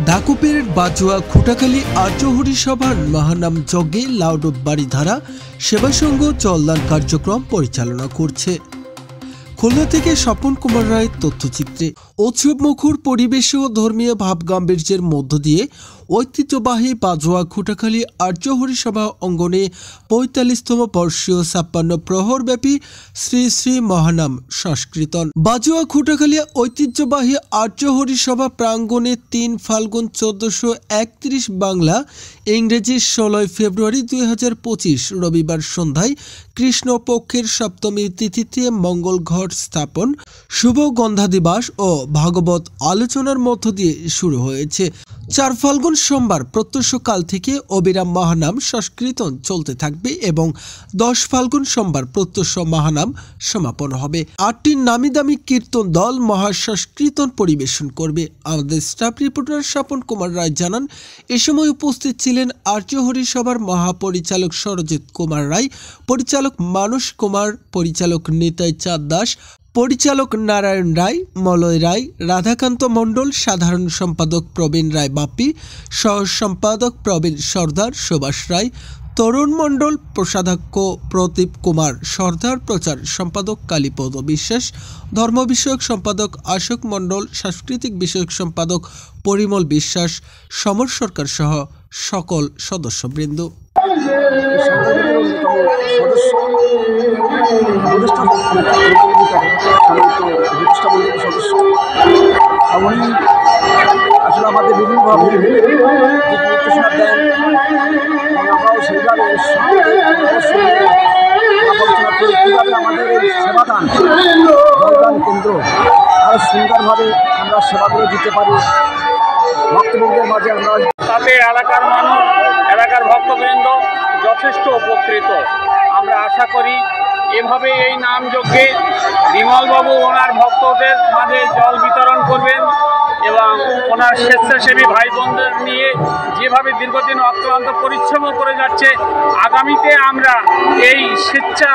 দাকুপের বাজুয়া খুটাখালী আর্যহরি সভার মহানাম যজ্ঞে লাউডব বাড়িধারা সেবা সংঘ জলদান কার্যক্রম পরিচালনা করছে। খুলনা থেকে স্বপন কুমার রায়ের তথ্যচিত্রে উৎসবমুখর পরিবেশ ও ধর্মীয় ভাবগাম্ভীর্যের মধ্য দিয়ে ঐতিহ্যবাহী বাজুয়া খুটাখালী আর্যহরি সভা অঙ্গনে ৪৫তম বর্ষীয় ৫৬ প্রহরব্যাপী শ্রী শ্রী মহানাম সংস্কৃতন। বাজুয়া খুটাখালী ঐতিহ্যবাহী আর্যহরি সভা প্রাঙ্গণে ৩ ফাল্গুন ১৪৩১ বাংলা ইংরেজি ১৬ ফেব্রুয়ারি ২০২৫ রবিবার সন্ধ্যায় কৃষ্ণপক্ষের সপ্তমীর তিথিতে মঙ্গল ঘট স্থাপন, শুভ গন্ধা দিবস ও ভাগবত আলোচনার মধ্য দিয়ে শুরু হয়েছে। ৪ ফাল্গুন সোমবার প্রত্যুষকাল থেকে অবিরাম মহানাম সংস্কৃতন চলতে থাকবে এবং ১০ ফাল্গুন সোমবার প্রত্যুষ মহানাম সমাপন হবে। ৮টি নামি দামি কীর্তন দল মহাসংস্কৃতন পরিবেশন করবে। আমাদের স্টাফ রিপোর্টার স্বপন কুমার রায় জানান, এ সময় উপস্থিত ছিলেন আর্যহরি সভার মহাপরিচালক সরজিৎ কুমার রায়, পরিচালক মানস কুমার, পরিচালক নিতাই চাঁদ দাস, পরিচালক নারায়ণ রায়, মলয় রায়, রাধাকান্ত মণ্ডল, সাধারণ সম্পাদক প্রবীণ রায় বাপ্পি, সহ সম্পাদক প্রবীণ সর্দার, সুভাষ রায়, তরুণ মণ্ডল, প্রসাধাক্ষ প্রদীপ কুমার সর্দার, প্রচার সম্পাদক কালীপদ বিশ্বাস, ধর্ম বিষয়ক সম্পাদক অশোক মণ্ডল, সাংস্কৃতিক বিষয়ক সম্পাদক পরিমল বিশ্বাস, সমর সরকার সহ সকল সদস্যবৃন্দ। আসলে আমাদের বিভিন্নভাবে নির্দেশনা দেন, আমরাও সেইভাবে আলোচনা করি কীভাবে আমাদের এই সেবাদান জলদান কেন্দ্র আরও সুন্দরভাবে আমরা সেবাগুলো দিতে পারি ভক্তবৃন্দের মাঝে। আমরা তাতে এলাকার মানুষ, এলাকার ভক্তবৃন্দ যথেষ্ট উপকৃত। আমরা আশা করি এভাবে এই নাম যজ্ঞে বিমলবাবু ওনার ভক্তদের মাঝে জল বিতরণ করবেন এবং ওনার স্বেচ্ছাসেবী ভাই বোনদের নিয়ে যেভাবে দীর্ঘদিন অক্লান্ত পরিশ্রম করে যাচ্ছে, আগামীতে আমরা এই স্বেচ্ছা